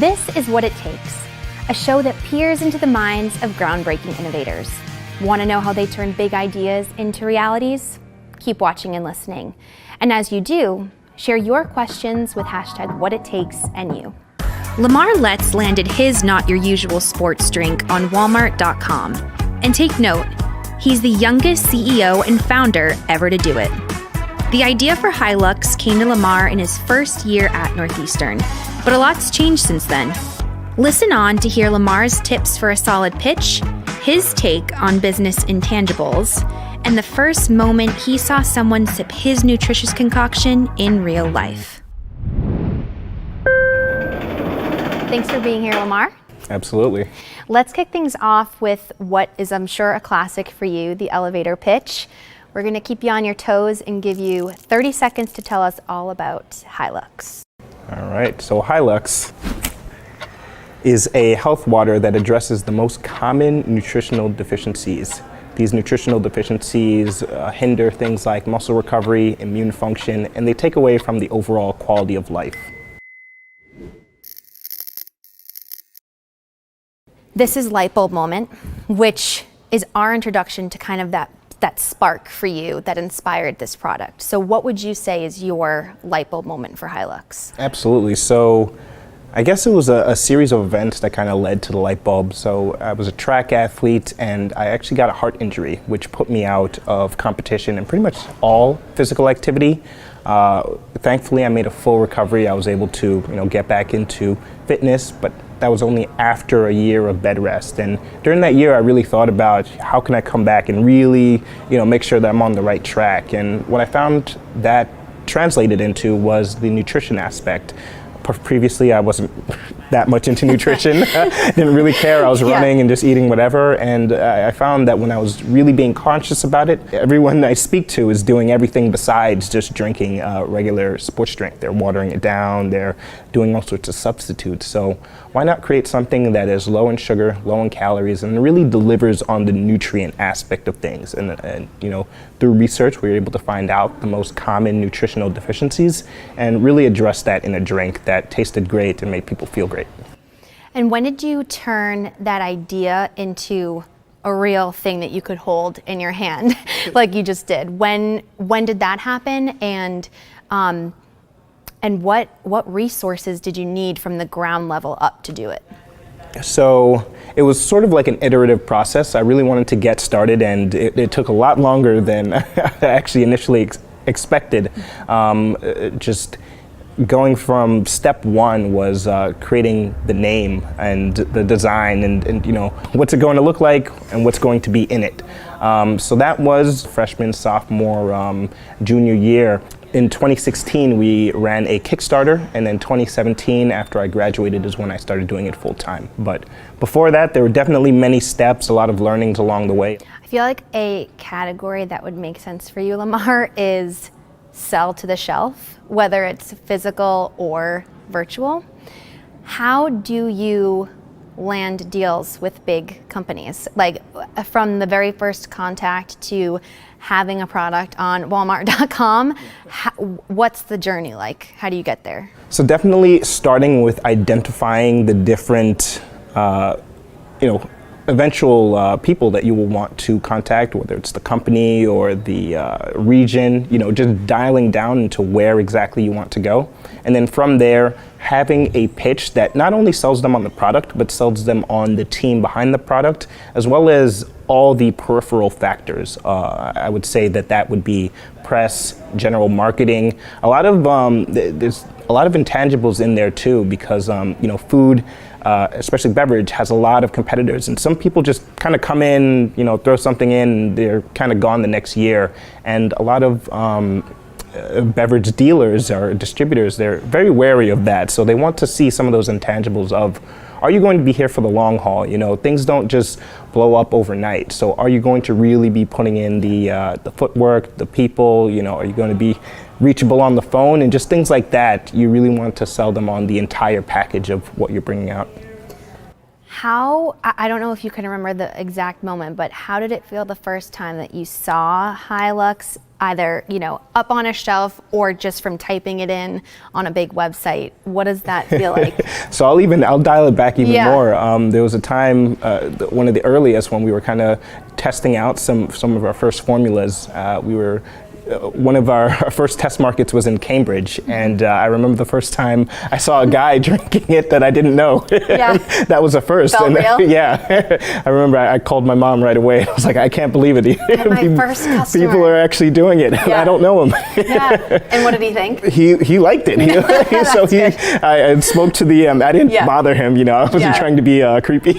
This is What It Takes, a show that peers into the minds of groundbreaking innovators. Want to know how they turn big ideas into realities? Keep watching and listening. And as you do, share your questions with hashtag WhatItTakesNU. Lamar Letts landed his not your usual sports drink on Walmart.com. And take note, he's the youngest CEO and founder ever to do it. The idea for Hilux came to Lamar in his first year at Northeastern, but a lot's changed since then. Listen on to hear Lamar's tips for a solid pitch, his take on business intangibles, and the first moment he saw someone sip his nutritious concoction in real life. Thanks for being here, Lamar. Absolutely. Let's kick things off with what is, I'm sure, a classic for you, the elevator pitch. We're going to keep you on your toes and give you 30 seconds to tell us all about Hilux. All right, so Hilux is a health water that addresses the most common nutritional deficiencies. These nutritional deficiencies hinder things like muscle recovery, immune function, and they take away from the overall quality of life. This is Light Bulb Moment, which is our introduction to kind of that spark for you that inspired this product. So what would you say is your light bulb moment for Hilux? Absolutely. So I guess it was a series of events that kind of led to the light bulb. So I was a track athlete and I actually got a heart injury, which put me out of competition and pretty much all physical activity. Thankfully, I made a full recovery. I was able to, get back into fitness, but that was only after a year of bed rest. And during that year, I really thought about how can I come back and really, make sure that I'm on the right track. And what I found that translated into was the nutrition aspect. Previously, I wasn't that much into nutrition. Didn't really care. I was running and just eating whatever. And I found that when I was really being conscious about it, everyone I speak to is doing everything besides just drinking regular sports drink. They're watering it down. They're doing all sorts of substitutes. So why not create something that is low in sugar, low in calories, and really delivers on the nutrient aspect of things? And through research, we were able to find out the most common nutritional deficiencies and really address that in a drink that tasted great and made people feel great. And when did you turn that idea into a real thing that you could hold in your hand like you just did? When did that happen? And what resources did you need from the ground level up to do it? So it was sort of like an iterative process. I really wanted to get started, and it took a lot longer than I actually initially expected. Just going from step one was creating the name and the design and what's it going to look like and what's going to be in it. So that was freshman, sophomore, junior year. In 2016, we ran a Kickstarter, and then 2017, after I graduated, is when I started doing it full time. But before that, there were definitely many steps, a lot of learnings along the way. I feel like a category that would make sense for you, Lamar, is sell to the shelf, whether it's physical or virtual. How do you land deals with big companies? Like from the very first contact to having a product on Walmart.com, what's the journey like? How do you get there? So definitely starting with identifying the different, eventual people that you will want to contact, whether it's the company or the region, just dialing down into where exactly you want to go. And then from there, having a pitch that not only sells them on the product, but sells them on the team behind the product, as well as all the peripheral factors. I would say that would be press, general marketing. There's a lot of intangibles in there too, because food, especially beverage, has a lot of competitors, and some people just kind of come in, throw something in, and they're kind of gone the next year. And a lot of beverage dealers or distributors, they're very wary of that. So they want to see some of those intangibles of, are you going to be here for the long haul? Things don't just blow up overnight. So are you going to really be putting in the footwork, the people, are you going to be reachable on the phone, and just things like that? You really want to sell them on the entire package of what you're bringing out. I don't know if you can remember the exact moment, but how did it feel the first time that you saw Hilux either, up on a shelf or just from typing it in on a big website? What does that feel like? So I'll dial it back even more. There was a time, one of the earliest, when we were kind of testing out some of our first formulas. One of our first test markets was in Cambridge, and I remember the first time I saw a guy drinking it that I didn't know. Yeah. That was a first. Felt real? Yeah. I remember I called my mom right away. I was like, I can't believe it. My first customer. People are actually doing it. Yeah. I don't know him. Yeah. And what did he think? He liked it. I spoke to the, I didn't bother him, I wasn't trying to be creepy,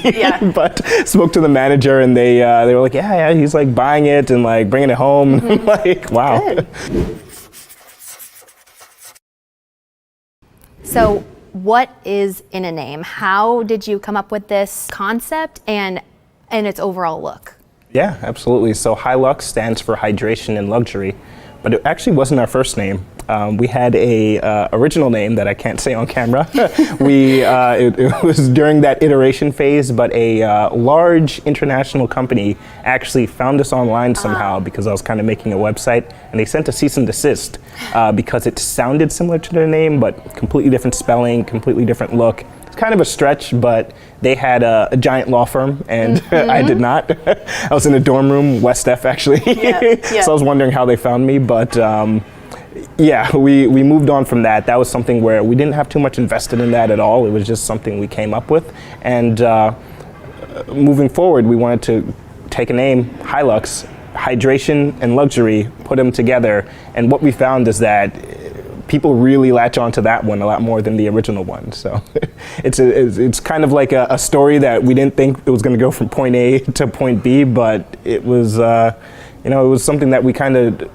but spoke to the manager, and they were like, yeah, he's like buying it and like bringing it home. And I'm like, wow. Good. So what is in a name? How did you come up with this concept and its overall look? Yeah, absolutely. So Hilux stands for hydration and luxury, but it actually wasn't our first name. We had a original name that I can't say on camera. It was during that iteration phase, but a large international company actually found us online somehow because I was kind of making a website, and they sent a cease and desist because it sounded similar to their name, but completely different spelling, completely different look. It's kind of a stretch, but they had a giant law firm, and I did not. I was in a dorm room, West F actually, so I was wondering how they found me, but yeah, we moved on from that. That was something where we didn't have too much invested in that at all. It was just something we came up with. And moving forward, we wanted to take a name, Hilux, hydration and luxury, put them together. And what we found is that people really latch onto that one a lot more than the original one. So it's kind of like a story that we didn't think it was going to go from point A to point B, but it was, it was something that we kind of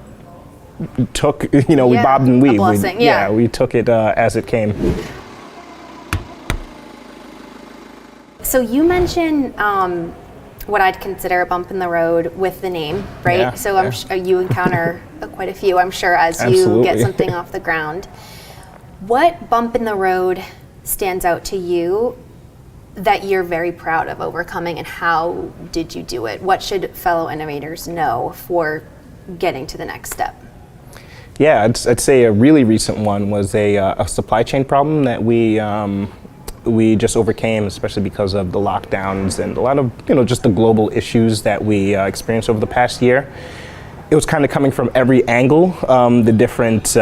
took, we bobbed and weaved. A blessing, we took it as it came. So you mentioned what I'd consider a bump in the road with the name, right? Yeah, so I'm sure you encounter quite a few, I'm sure, as you get something off the ground. What bump in the road stands out to you that you're very proud of overcoming, and how did you do it? What should fellow innovators know for getting to the next step? Yeah, I'd say a really recent one was a supply chain problem that we just overcame, especially because of the lockdowns and a lot of just the global issues that we experienced over the past year. It was kind of coming from every angle, the different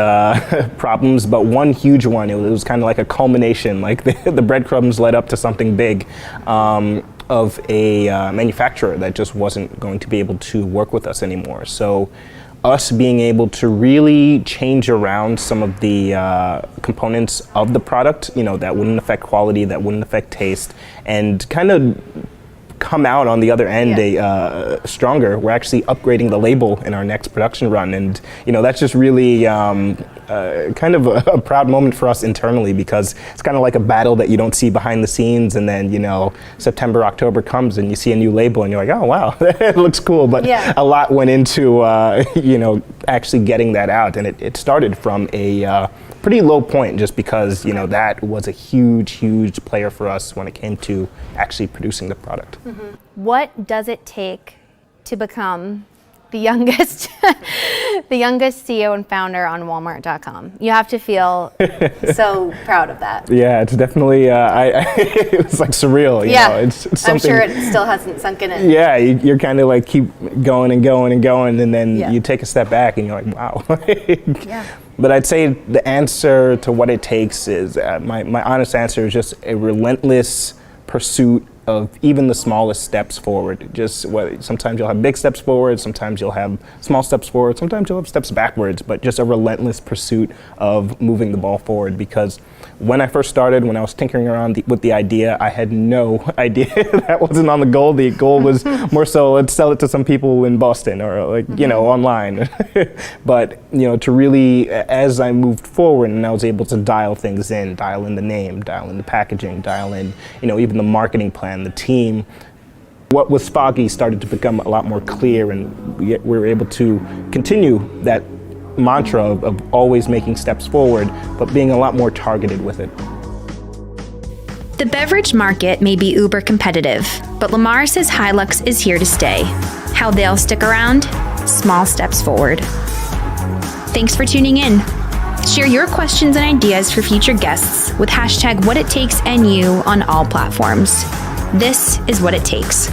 problems, but one huge one, it was kind of like a culmination, like the breadcrumbs led up to something big, of a manufacturer that just wasn't going to be able to work with us anymore. So us being able to really change around some of the components of the product, that wouldn't affect quality, that wouldn't affect taste, and kind of come out on the other end stronger. We're actually upgrading the label in our next production run, and that's just really kind of a proud moment for us internally, because it's kind of like a battle that you don't see behind the scenes, and then September, October comes and you see a new label and you're like, oh wow, it looks cool, but a lot went into actually getting that out, and it started from a pretty low point, just because that was a huge player for us when it came to actually producing the product. What does it take to become the youngest CEO and founder on Walmart.com? You have to feel so proud of that. Yeah, it's definitely it was like surreal. It's something, I'm sure it still hasn't sunk in. Yeah, you're kind of like keep going and going and going, and then you take a step back and you're like, wow. But I'd say the answer to what it takes is, my honest answer is just a relentless pursuit of even the smallest steps forward. Sometimes you'll have big steps forward, sometimes you'll have small steps forward, sometimes you'll have steps backwards, but just a relentless pursuit of moving the ball forward. Because when I first started, when I was tinkering around with the idea, I had no idea that wasn't on the goal. The goal was more so, let's sell it to some people in Boston or online. But to really, as I moved forward and I was able to dial things in, dial in the name, dial in the packaging, dial in even the marketing plan, the team, what was foggy started to become a lot more clear, and we were able to continue that mantra of always making steps forward, but being a lot more targeted with it. The beverage market may be uber competitive, but Lamar says Hilux is here to stay. How they'll stick around? Small steps forward. Thanks for tuning in. Share your questions and ideas for future guests with hashtag WhatItTakesNU on all platforms. This is What It Takes.